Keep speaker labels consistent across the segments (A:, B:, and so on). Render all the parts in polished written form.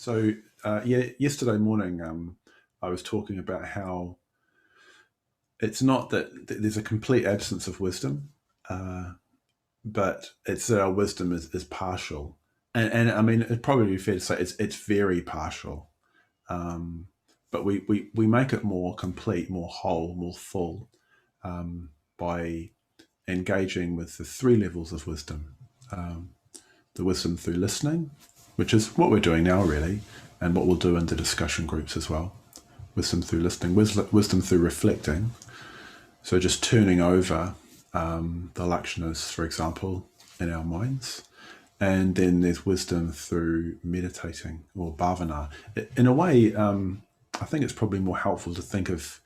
A: Yeah, yesterday morning, I was talking about how it's not that there's a complete absence of wisdom, uh, but it's that our wisdom is partial, and I mean it'd probably be fair to say it's very partial, um, but we make it more complete, more whole, more full by engaging with the three levels of wisdom. The wisdom through listening, which is what we're doing now, really, and what we'll do in the discussion groups as well. Wisdom through listening, wisdom through reflecting. So just turning over the lakshanas, for example, in our minds. And then there's wisdom through meditating or bhavana. In a way, I think it's probably more helpful to think of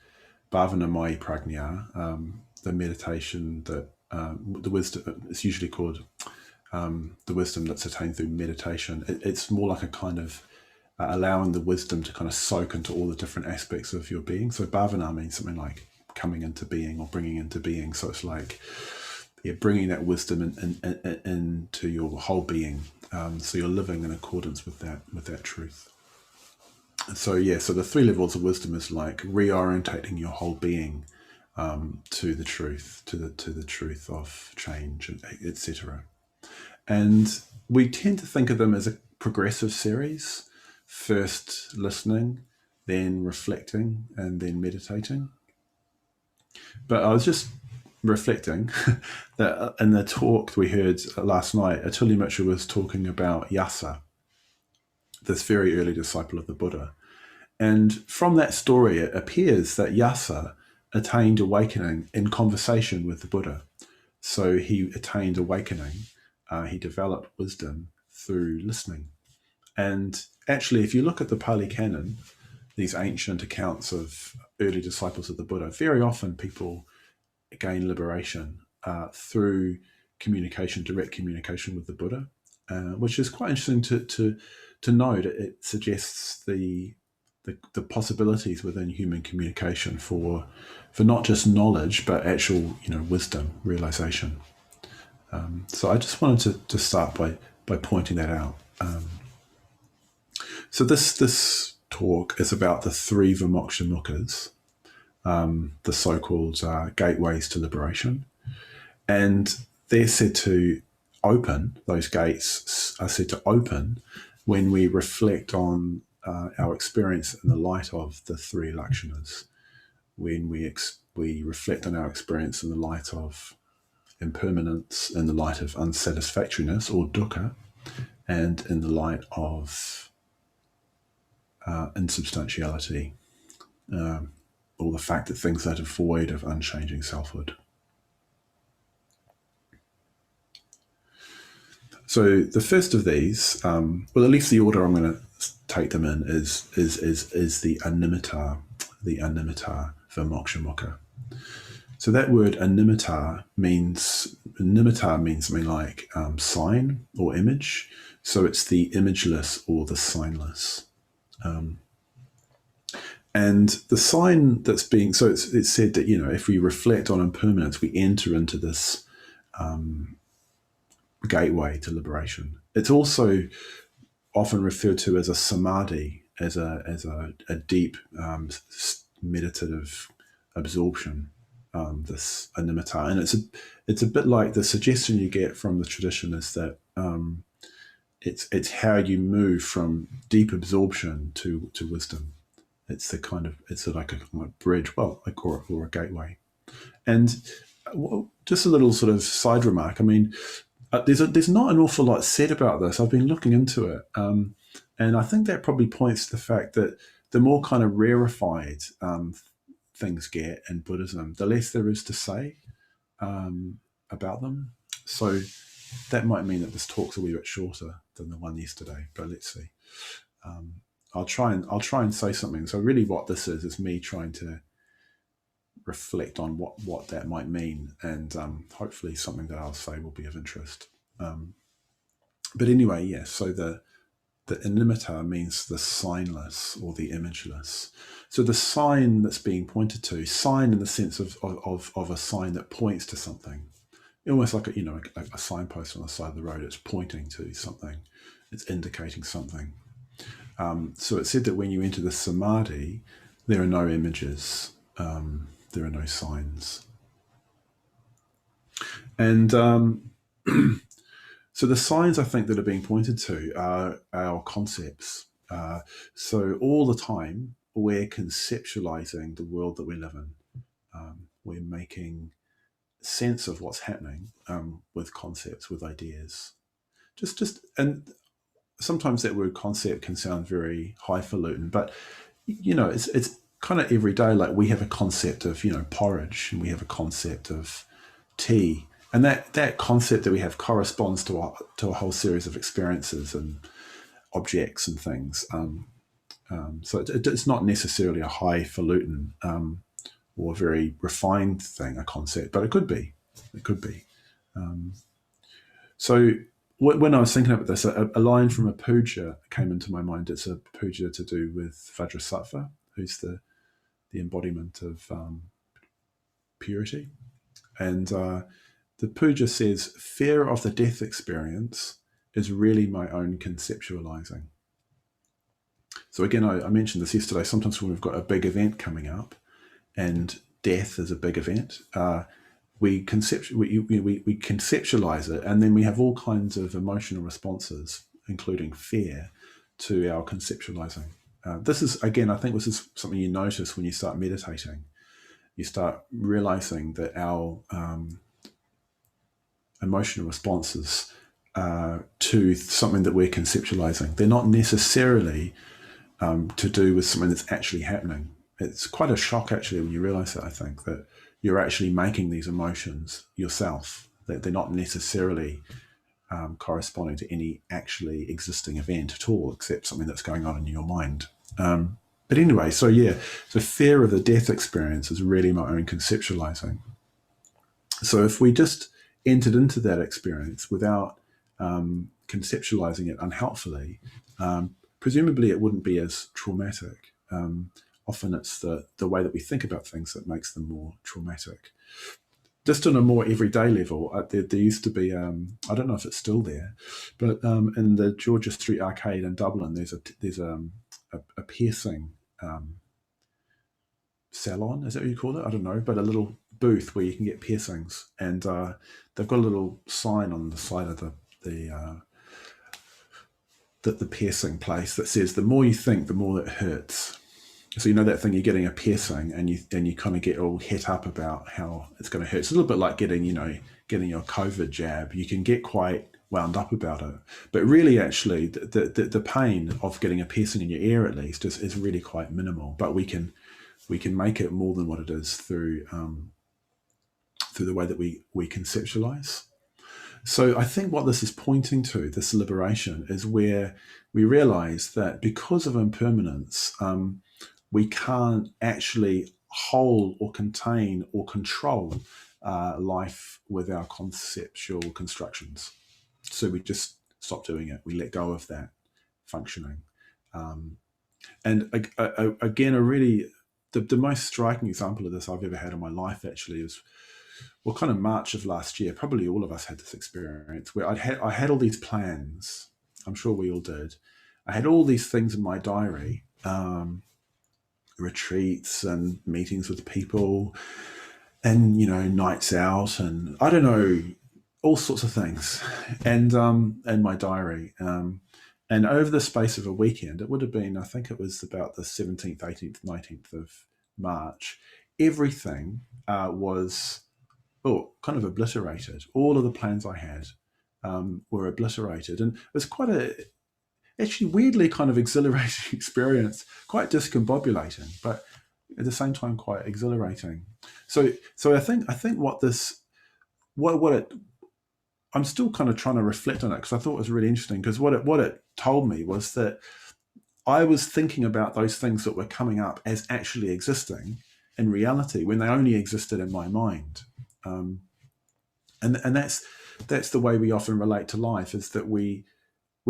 A: bhavana mai prajna, the meditation that the wisdom, it's usually called the wisdom that's attained through meditation. It's more like a kind of allowing the wisdom to kind of soak into all the different aspects of your being. So bhavana means something like coming into being or bringing into being. So it's like bringing that wisdom into your whole being. So you're living in accordance with that truth. So the three levels of wisdom is like reorientating your whole being to the truth, to the truth of change, etc. And we tend to think of them as a progressive series. First listening, then reflecting, and then meditating. But I was just reflecting that in the talk we heard last night, Atulya Mitra was talking about Yasa, this very early disciple of the Buddha. And from that story, it appears that Yasa attained awakening in conversation with the Buddha. So he attained awakening. He developed wisdom through listening. And actually, if you look at the Pali Canon, these ancient accounts of early disciples of the Buddha, very often people gain liberation through communication, direct communication with the Buddha, which is quite interesting to note. It suggests the possibilities within human communication for not just knowledge, but actual wisdom, realization. So I just wanted to start by pointing that out. So this talk is about the three Vimoksha Mukkhas, the so-called gateways to liberation. And they're said to open, those gates are said to open when we reflect on our experience in the light of the three lakshanas, when we reflect on our experience in the light of impermanence, in the light of unsatisfactoriness or dukkha, and in the light of insubstantiality, or the fact that things are devoid of unchanging selfhood. So the first of these, well, at least the order I'm going to take them in is the Animitta Vimoksha Mukha. So that word Animitta means something like sign or image. So it's the imageless or the signless. And the sign that's being, so it's said that, if we reflect on impermanence, we enter into this gateway to liberation. It's also often referred to as a samadhi, as a deep meditative absorption, this animitta. And it's a bit like the suggestion you get from the tradition is that it's how you move from deep absorption to wisdom. It's like a bridge, or a gateway. And just a little sort of side remark. I mean, there's not an awful lot said about this. I've been looking into it, and I think that probably points to the fact that the more kind of rarefied things get in Buddhism, the less there is to say about them. So that might mean that this talk's a wee bit shorter than the one yesterday, but let's see. I'll try and say something. So really what this is me trying to reflect on what that might mean, and hopefully something that I'll say will be of interest. But anyway, yes, so the animitta means the signless or the imageless. So the sign that's being pointed to, sign in the sense of a sign that points to something, almost like a signpost on the side of the road. It's pointing to something, it's indicating something. So it said that when you enter the samadhi, there are no images, there are no signs. And so the signs I think that are being pointed to are our concepts. So all the time we're conceptualizing the world that we live in. We're making sense of what's happening with concepts, with ideas. And sometimes that word concept can sound very highfalutin, but it's kind of everyday. Like we have a concept of porridge, and we have a concept of tea, and that concept that we have corresponds to a whole series of experiences and objects and things. So it's not necessarily a highfalutin or very refined thing, a concept, but it could be. It could be. So when I was thinking about this, a line from a puja came into my mind. It's a puja to do with Vajrasattva, who's the embodiment of purity. And the puja says, fear of the death experience is really my own conceptualizing. So again, I mentioned this yesterday, sometimes when we've got a big event coming up and death is a big event, we conceptualize it, and then we have all kinds of emotional responses, including fear, to our conceptualizing. This is, again, I think this is something you notice when you start meditating. You start realizing that our emotional responses to something that we're conceptualizing, they're not necessarily to do with something that's actually happening. It's quite a shock, actually, when you realize that, I think, that you're actually making these emotions yourself, that they're not necessarily corresponding to any actually existing event at all, except something that's going on in your mind. But anyway, so fear of the death experience is really my own conceptualizing. So if we just entered into that experience without conceptualizing it unhelpfully, presumably it wouldn't be as traumatic. Often it's the way that we think about things that makes them more traumatic. Just on a more everyday level, there used to be, I don't know if it's still there, but in the Georgia Street Arcade in Dublin, there's a piercing salon, is that what you call it? I don't know, but a little booth where you can get piercings, and they've got a little sign on the side of the piercing place that says, "The more you think, the more it hurts." So you know that thing, you're getting a piercing, and you kind of get all het up about how it's going to hurt. It's a little bit like getting your COVID jab. You can get quite wound up about it, but really, actually, the pain of getting a piercing in your ear, at least, is really quite minimal. But we can make it more than what it is through the way that we conceptualize. So I think what this is pointing to, this liberation, is where we realize that because of impermanence, we can't actually hold or contain or control life with our conceptual constructions. So we just stop doing it. We let go of that functioning. And again, the most striking example of this I've ever had in my life, actually, is, well, kind of March of last year. Probably all of us had this experience where I had all these plans. I'm sure we all did. I had all these things in my diary, retreats and meetings with people, and nights out, and I don't know, all sorts of things, and in my diary. And over the space of a weekend, it would have been, I think it was about the 17th, 18th, 19th of March, everything was kind of obliterated. All of the plans I had were obliterated. And it was quite actually weirdly kind of exhilarating experience, quite discombobulating, but at the same time quite exhilarating. So I think I'm still kind of trying to reflect on it, because I thought it was really interesting, because what it told me was that I was thinking about those things that were coming up as actually existing in reality when they only existed in my mind. And that's the way we often relate to life, is that we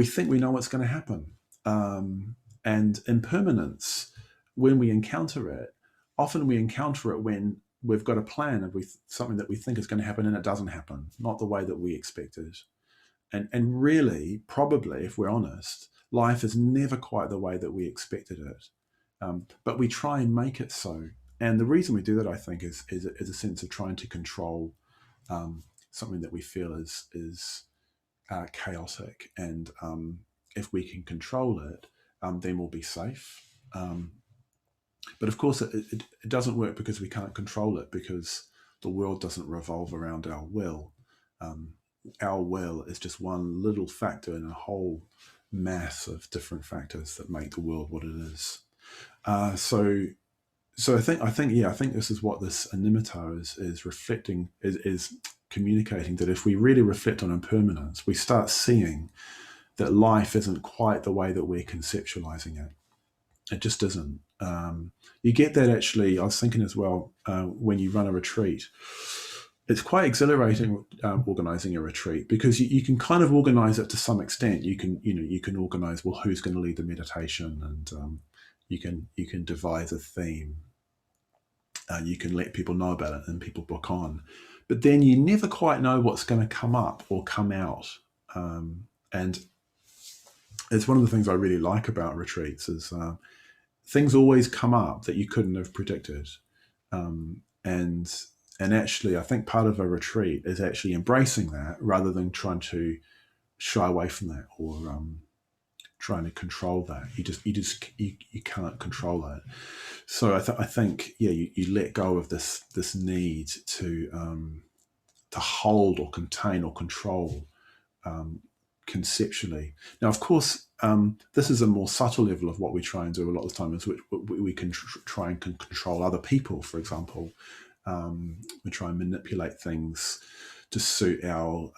A: think we know what's going to happen. And impermanence, when we encounter it, often we encounter it when we've got a plan of something that we think is going to happen and it doesn't happen, not the way that we expected. And really, probably, if we're honest, life is never quite the way that we expected it. But we try and make it so. And the reason we do that, I think, is a sense of trying to control something that we feel is chaotic. And if we can control it, then we'll be safe. But of course, it doesn't work because we can't control it, because the world doesn't revolve around our will. Our will is just one little factor in a whole mass of different factors that make the world what it is. So I think this is what this Animitta is reflecting, is communicating, that if we really reflect on impermanence, we start seeing that life isn't quite the way that we're conceptualizing it. It just isn't. You get that, actually. I was thinking as well, when you run a retreat, it's quite exhilarating organizing a retreat, because you can kind of organize it to some extent. You can organize, well, who's going to lead the meditation, and you can devise a theme. You can let people know about it, and people book on. But then you never quite know what's going to come up or come out. And it's one of the things I really like about retreats is things always come up that you couldn't have predicted. And actually, I think part of a retreat is actually embracing that, rather than trying to shy away from that, or trying to control that. You can't control that. So I think you let go of this need to hold or contain or control conceptually. Now, of course, this is a more subtle level of what we try and do a lot of the time, is we can try and control other people, for example. We try and manipulate things to suit our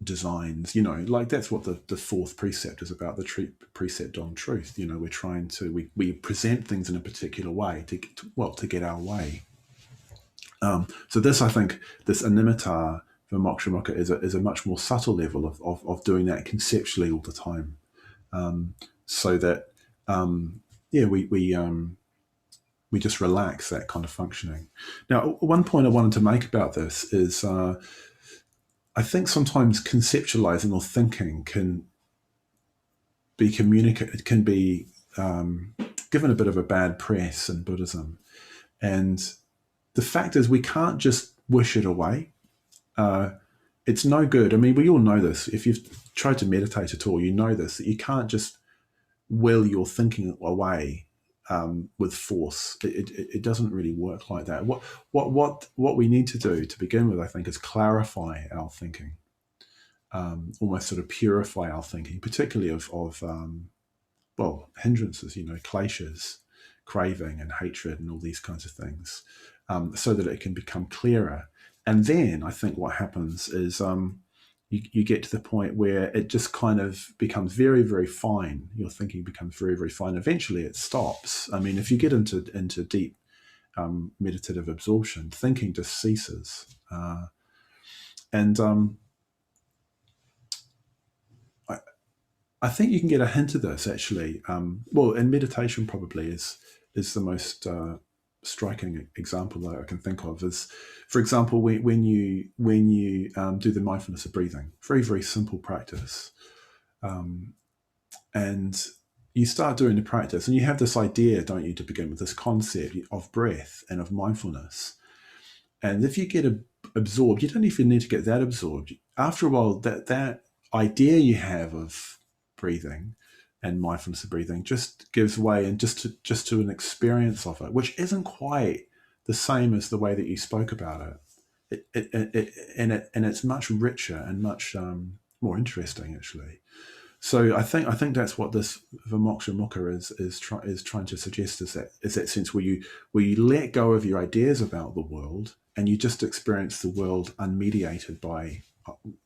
A: designs, like that's what the fourth precept is about, the precept on truth. We're trying to, we present things in a particular way to get our way. So this, I think, this Animitta Vimoksha is a much more subtle level of doing that conceptually all the time, so that we just relax that kind of functioning. Now, one point I wanted to make about this is I think sometimes conceptualizing or thinking can be communicated, can be given a bit of a bad press in Buddhism. And the fact is, we can't just wish it away. It's no good. I mean, we all know this. If you've tried to meditate at all, you know this, that you can't just will your thinking away with force. It doesn't really work like that. What we need to do to begin with, I think, is clarify our thinking, almost sort of purify our thinking, particularly of hindrances, kleshas, craving and hatred and all these kinds of things, so that it can become clearer. And then I think what happens is you get to the point where it just kind of becomes very, very fine. Your thinking becomes very, very fine. Eventually it stops. I mean, if you get into deep meditative absorption, thinking just ceases. I think you can get a hint of this, actually. And meditation probably is the most striking example that I can think of. Is, for example, when you do the mindfulness of breathing, very, very simple practice, and you start doing the practice, and you have this idea, don't you, to begin with, this concept of breath and of mindfulness. And if you get absorbed, you don't even need to get that absorbed. After a while, that idea you have of breathing and mindfulness of breathing just gives way, and just to an experience of it, which isn't quite the same as the way that you spoke about it. And it's much richer and much more interesting, actually. So I think that's what this Vimoksha Mukha is trying to suggest, is that sense where you let go of your ideas about the world, and you just experience the world unmediated by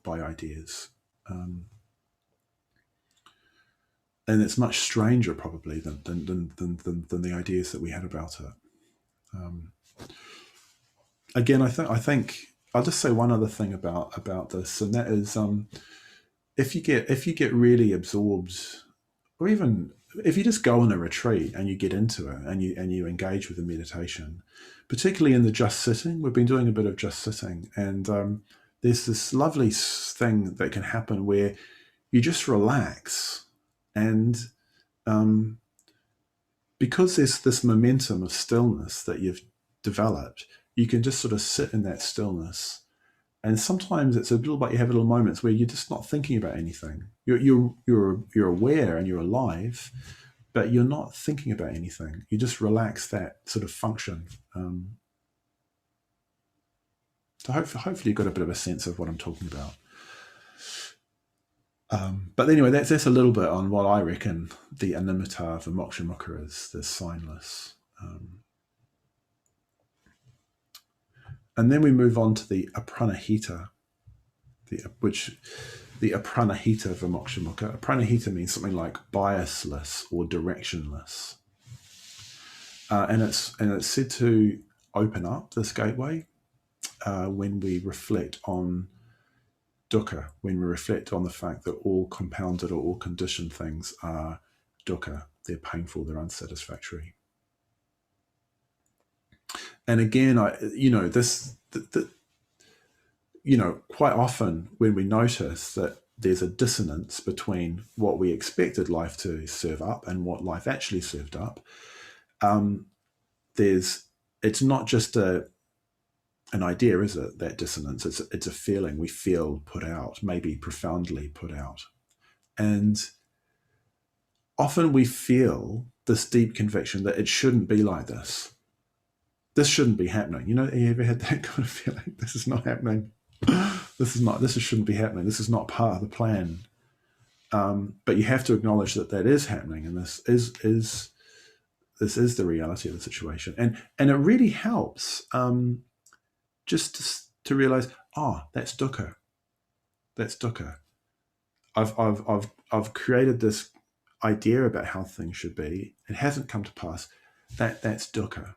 A: ideas. And it's much stranger, probably, than the ideas that we had about it. Again, I think I'll just say one other thing about this, and that is, if you get really absorbed, or even if you just go on a retreat and you get into it and you engage with the meditation, particularly in the just sitting. We've been doing a bit of just sitting, and there's this lovely thing that can happen where you just relax, and because there's this momentum of stillness that you've developed, you can just sort of sit in that stillness. And sometimes it's a little bit, you have little moments where you're just not thinking about anything. You're aware and you're alive, but you're not thinking about anything. You just relax that sort of function. So hopefully you've got a bit of a sense of what I'm talking about. But anyway, that's a little bit on what I reckon the Animitta of Vimuksha is, the signless. And then we move on to the Apranahita, the Apranahita of Vimuksha. Apranahita means something like biasless or directionless. And it's said to open up this gateway when we reflect on dukkha, when we reflect on the fact that all compounded or all conditioned things are dukkha. They're painful, they're unsatisfactory. And again, quite often when we notice that there's a dissonance between what we expected life to serve up and what life actually served up, it's not just an idea, is it? That dissonance, it's a feeling we feel put out, maybe profoundly put out, and often we feel this deep conviction that it shouldn't be like this. This shouldn't be happening. You ever had that kind of feeling? This is not happening. This shouldn't be happening. This is not part of the plan. But you have to acknowledge that is happening, and this is the reality of the situation. And it really helps just to realize, that's dukkha. That's dukkha. I've created this idea about how things should be. It hasn't come to pass. That's dukkha.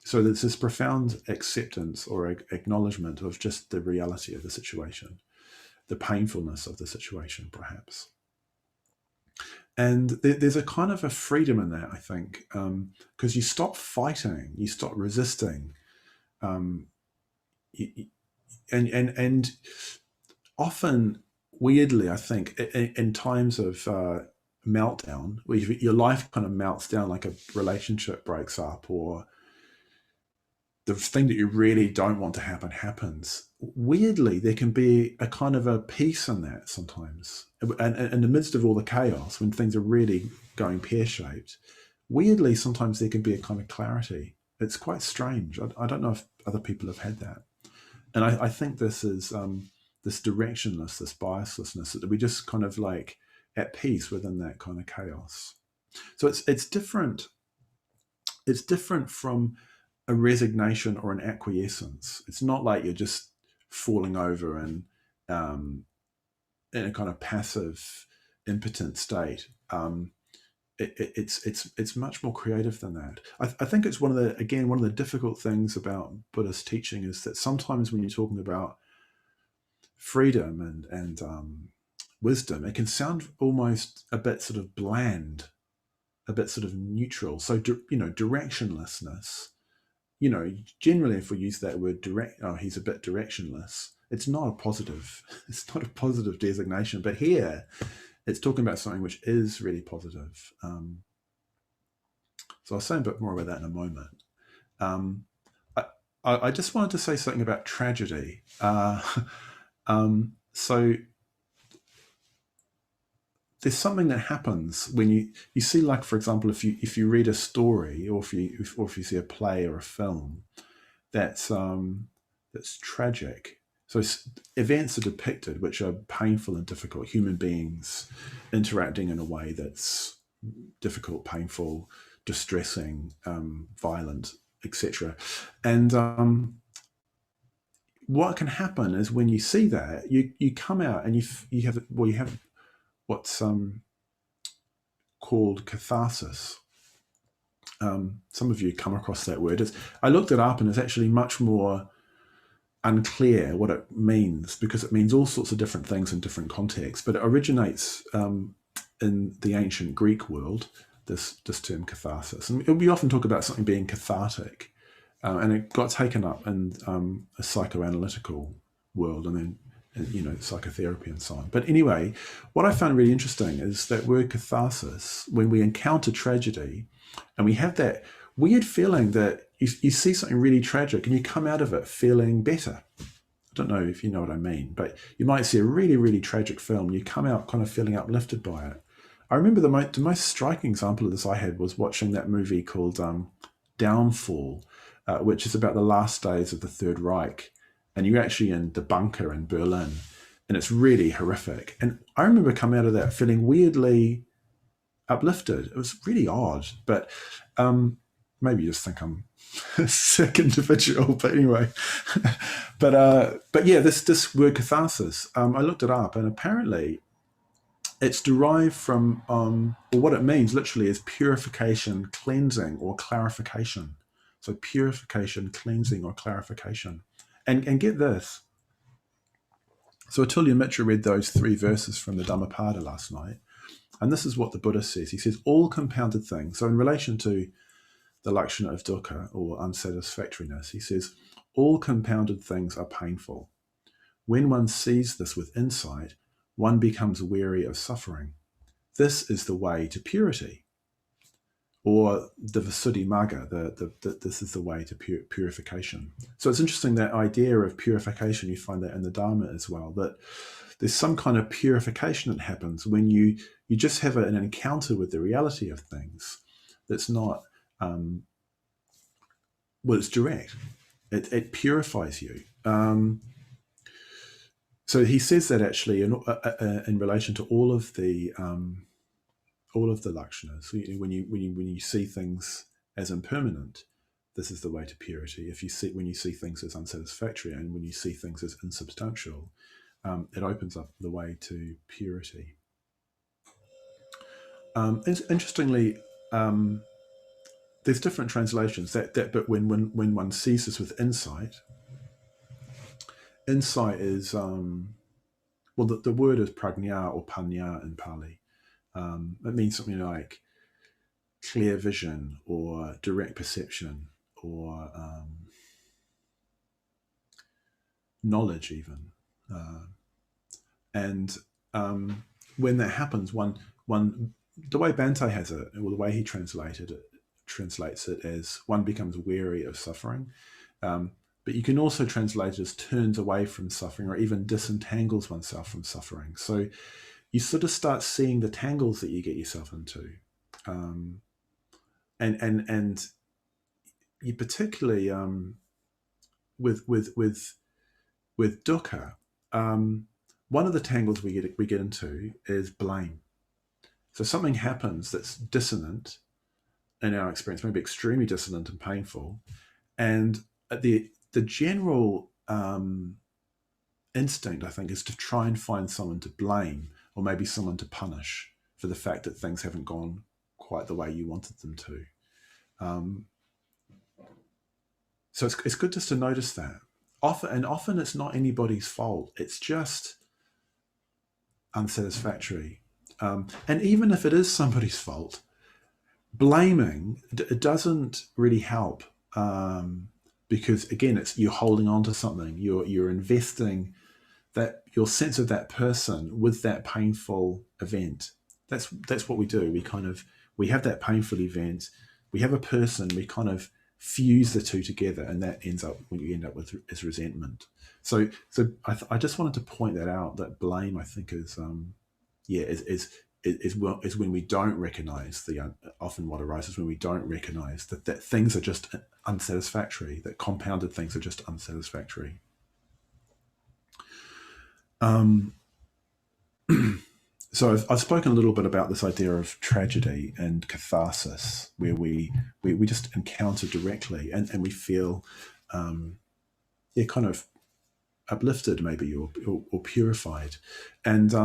A: So there's this profound acceptance or acknowledgement of just the reality of the situation, the painfulness of the situation, perhaps. And there's a kind of a freedom in that, I think, because you stop fighting, you stop resisting, and often, weirdly, I think, in times of meltdown, where your life kind of melts down, like a relationship breaks up, or the thing that you really don't want to happen happens. Weirdly, there can be a kind of a peace in that sometimes. And in the midst of all the chaos, when things are really going pear-shaped, weirdly, sometimes there can be a kind of clarity. It's quite strange. I don't know if other people have had that. And I think this is this directionless, this biaslessness, that we just kind of like at peace within that kind of chaos. So it's different. It's different from a resignation or an acquiescence. It's not like you're just falling over and in a kind of passive, impotent state. It's much more creative than that. I think it's one of the difficult things about Buddhist teaching is that sometimes when you're talking about freedom and wisdom, it can sound almost a bit sort of bland, a bit sort of neutral. So directionlessness. Generally, if we use that word he's a bit directionless, it's not a positive. It's not a positive designation. But here, it's talking about something which is really positive. So I'll say a bit more about that in a moment. I just wanted to say something about tragedy. So there's something that happens when you see, like, for example, if you read a story, or if you see a play or a film that's tragic. So events are depicted which are painful and difficult. Human beings interacting in a way that's difficult, painful, distressing, violent, etc. And what can happen is when you see that, you come out and you have what's called catharsis. Some of you come across that word. I looked it up, and it's actually much more unclear what it means, because it means all sorts of different things in different contexts. But it originates in the ancient Greek world, this term catharsis. And we often talk about something being cathartic, and it got taken up in a psychoanalytical world, and then psychotherapy and so on. But anyway, what I found really interesting is that word catharsis, when we encounter tragedy and we have that weird feeling that you see something really tragic and you come out of it feeling better. I don't know if you know what I mean, but you might see a really, really tragic film and you come out kind of feeling uplifted by it. I remember the most striking example of this I had was watching that movie called Downfall, which is about the last days of the Third Reich. And you're actually in the bunker in Berlin, and it's really horrific. And I remember coming out of that feeling weirdly uplifted. It was really odd, but maybe you just think I'm a sick individual. But anyway, but yeah, this word catharsis, I looked it up, and apparently it's derived from, or what it means literally is purification, cleansing, or clarification. So purification, cleansing, or clarification. And get this. So Atulya Mitra read those 3 verses from the Dhammapada last night. And this is what the Buddha says. He says, all compounded things. So in relation to the lakshana of dukkha, or unsatisfactoriness, he says, all compounded things are painful. When one sees this with insight, one becomes weary of suffering. This is the way to purity. Or the Visuddhimagga, this is the way to purification. So it's interesting, that idea of purification, you find that in the Dharma as well, that there's some kind of purification that happens when you just have an encounter with the reality of things that's not, it's direct. It purifies you. So he says that actually in relation to all of the lakshanas. When you see things as impermanent, this is the way to purity. When you see things as unsatisfactory, and when you see things as insubstantial, it opens up the way to purity. Interestingly, there's different translations. But when one sees this with insight is the word is prajna or panya in Pali. It means something like clear vision or direct perception or knowledge even. And when that happens, the way Bante has it, or the way he translates it as one becomes weary of suffering. But you can also translate it as turns away from suffering, or even disentangles oneself from suffering. So you sort of start seeing the tangles that you get yourself into. And you particularly with dukkha, one of the tangles we get into is blame. So something happens that's dissonant in our experience, maybe extremely dissonant and painful, and the general instinct, I think, is to try and find someone to blame, or maybe someone to punish for the fact that things haven't gone quite the way you wanted them to. So it's good just to notice that. Often it's not anybody's fault. It's just unsatisfactory. And even if it is somebody's fault, blaming it doesn't really help, because again, it's you're holding on to something. You're investing that your sense of that person with that painful event. That's what we do. We have that painful event. We have a person. We kind of fuse the two together, and that ends up, what you end up with is resentment. So I just wanted to point that out, that blame, I think, is when we don't recognize often what arises when we don't recognize that things are just unsatisfactory, that compounded things are just unsatisfactory. So I've spoken a little bit about this idea of tragedy and catharsis, where we just encounter directly and we feel kind of uplifted, maybe, or purified. And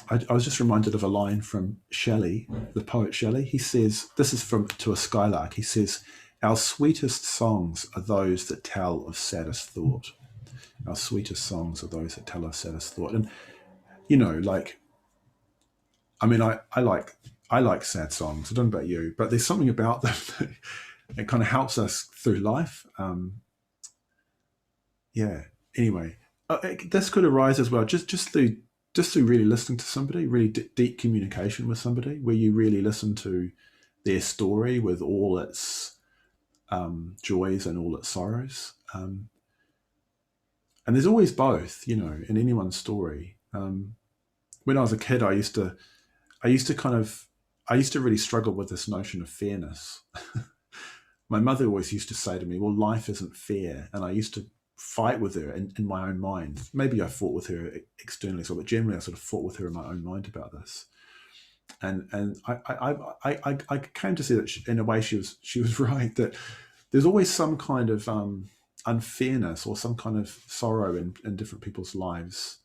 A: I was just reminded of a line from Shelley, the poet Shelley. He says, this is to a skylark. He says, "Our sweetest songs are those that tell of saddest thought." Our sweetest songs are those that tell of saddest thought. And I like sad songs. I don't know about you, but there's something about them that kind of helps us through life. Anyway, this could arise as well, just through really listening to somebody, really deep communication with somebody, where you really listen to their story with all its joys and all its sorrows. And there's always both, in anyone's story. When I was a kid, I used to really struggle with this notion of fairness. My mother always used to say to me, well, life isn't fair. And I used to fight with her in my own mind. Maybe I fought with her externally, but generally I sort of fought with her in my own mind about this. And I came to see that in a way she was right, that there's always some kind of unfairness or some kind of sorrow in different people's lives.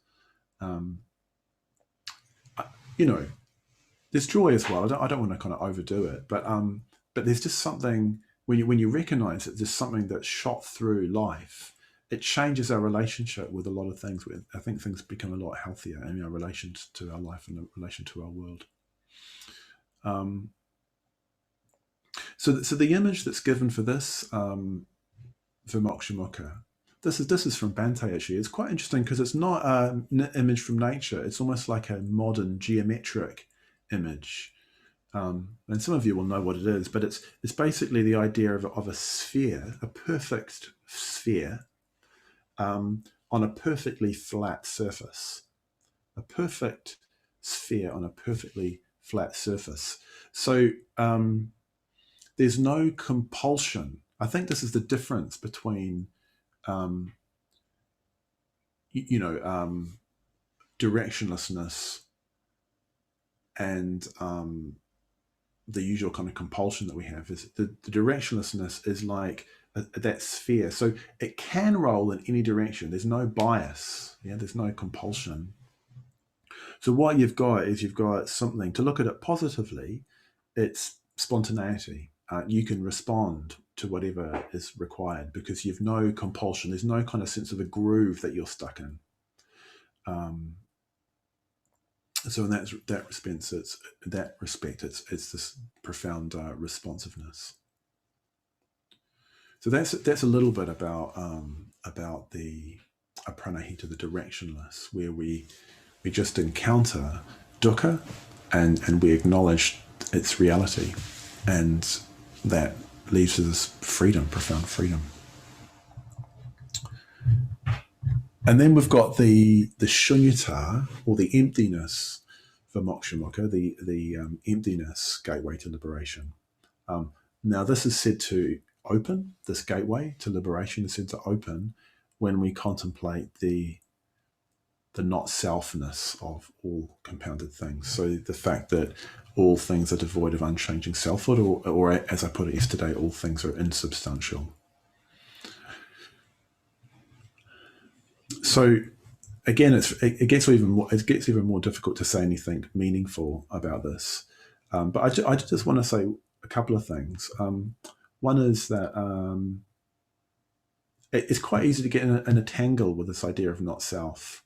A: There's joy as well. I don't want to kind of overdo it, but there's just something when you recognize that there's something that's shot through life. It changes our relationship with a lot of things. I think things become a lot healthier in our relation to our life and in relation to our world. So the image that's given for this Vimokshamukha, this is from Bhante actually. It's quite interesting because it's not an image from nature. It's almost like a modern geometric image. And some of you will know what it is, but it's basically the idea of a sphere, a perfect sphere, on a perfectly flat surface. A perfect sphere on a perfectly flat surface. So there's no compulsion. I think this is the difference between, directionlessness and the usual kind of compulsion that we have. Is the directionlessness is like that sphere. So it can roll in any direction. There's no bias. Yeah, there's no compulsion. So what you've got is something to look at it positively. It's spontaneity. You can respond to whatever is required because you've no compulsion. There's no kind of sense of a groove that you're stuck in. So in that respect, it's this profound responsiveness. So that's a little bit about the Apranahita, the directionless, where we just encounter dukkha and we acknowledge its reality, and that leaves us freedom, profound freedom. And then we've got the shunyata, or the emptiness for Mokshamukha, the emptiness gateway to liberation. Now this is said to open, this gateway to liberation is said to open when we contemplate the not selfness of all compounded things. So the fact that all things are devoid of unchanging selfhood, or as I put it yesterday, all things are insubstantial. So again, it gets even more difficult to say anything meaningful about this. But I just want to say a couple of things. One is that it's quite easy to get in a tangle with this idea of not self.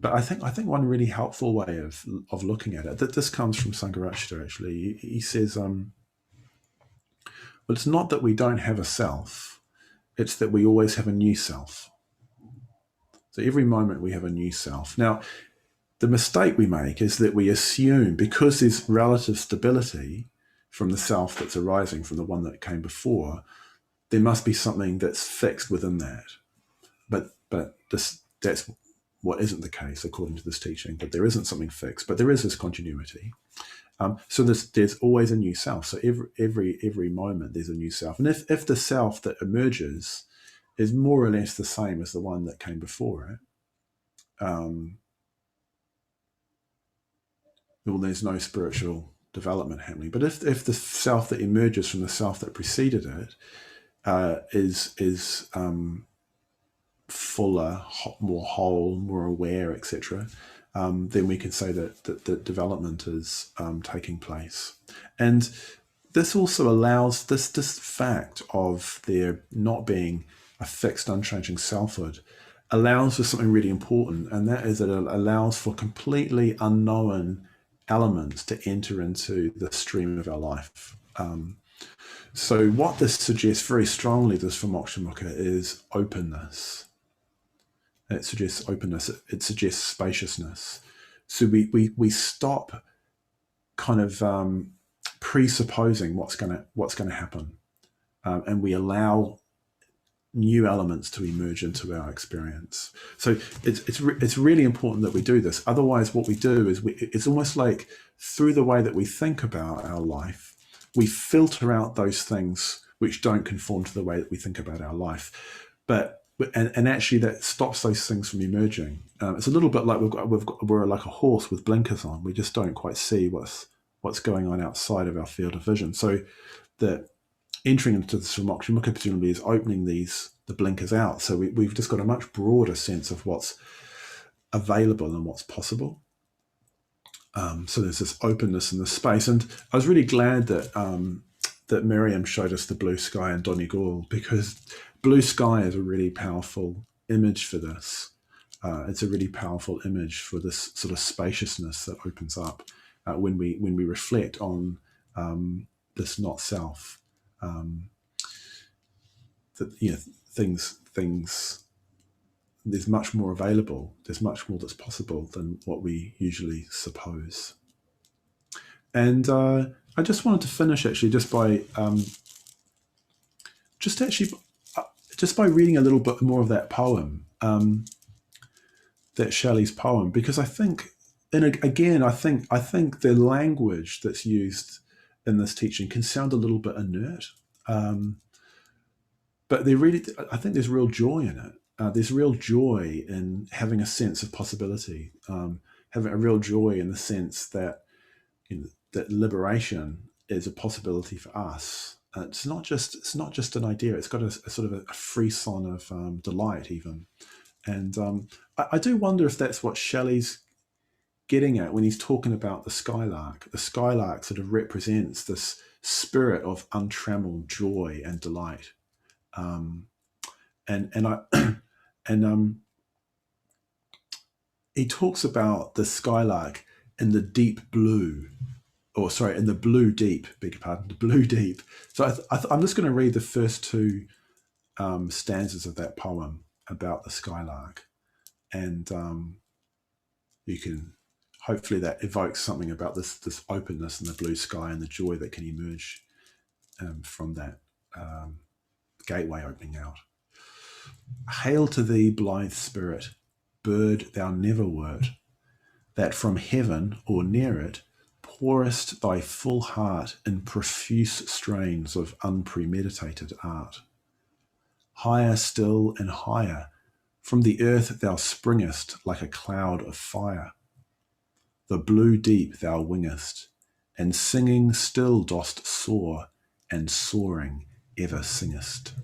A: But I think one really helpful way of looking at it, that this comes from Sangharakshita actually. He says, well, it's not that we don't have a self, it's that we always have a new self. So every moment we have a new self. Now, the mistake we make is that we assume, because there's relative stability from the self that's arising from the one that came before, there must be something that's fixed within that. But that's what isn't the case according to this teaching, that there isn't something fixed, but there is this continuity. So there's always a new self. So every moment there's a new self. And if the self that emerges is more or less the same as the one that came before it, well, there's no spiritual development happening. But if the self that emerges from the self that preceded it is fuller, more whole, more aware, etc., then we can say that development is taking place. And this also allows this fact of there not being a fixed, unchanging selfhood allows for something really important, and that is that it allows for completely unknown elements to enter into the stream of our life. So what this suggests very strongly, this for Mokshamukha, is openness. It suggests openness. It suggests spaciousness. So we stop kind of presupposing what's gonna happen, and we allow new elements to emerge into our experience. So it's really important that we do this. Otherwise, what we do is it's almost like through the way that we think about our life, we filter out those things which don't conform to the way that we think about our life. And actually that stops those things from emerging. It's a little bit like we're like a horse with blinkers on. We just don't quite see what's going on outside of our field of vision. So that entering into the Sri presumably is opening the blinkers out. So we've just got a much broader sense of what's available and what's possible. So there's this openness in the space. And I was really glad that that Miriam showed us the blue sky in Donegal, because blue sky is a really powerful image for this. It's a really powerful image for this sort of spaciousness that opens up when we reflect on this not self. That things. There's much more available. There's much more that's possible than what we usually suppose. And I just wanted to finish actually just by reading a little bit more of that poem, that Shelley's poem, because I think, and again, I think the language that's used in this teaching can sound a little bit inert, but I think there's real joy in it. There's real joy in having a sense of possibility, having a real joy in the sense that that liberation is a possibility for us. It's not just an idea. It's got a sort of a frisson of delight even. And I do wonder if that's what Shelley's getting at when he's talking about the skylark. The skylark sort of represents this spirit of untrammeled joy and delight. He talks about the skylark in the deep blue, in the blue deep, beg your pardon, the blue deep. So I'm just going to read the first two stanzas of that poem about the skylark, and you can, hopefully that evokes something about this openness in the blue sky and the joy that can emerge from that gateway opening out. Hail to thee, blithe spirit, bird thou never wert, that from heaven or near it pourest thy full heart in profuse strains of unpremeditated art. Higher still and higher, from the earth thou springest like a cloud of fire. The blue deep thou wingest, and singing still dost soar, and soaring ever singest.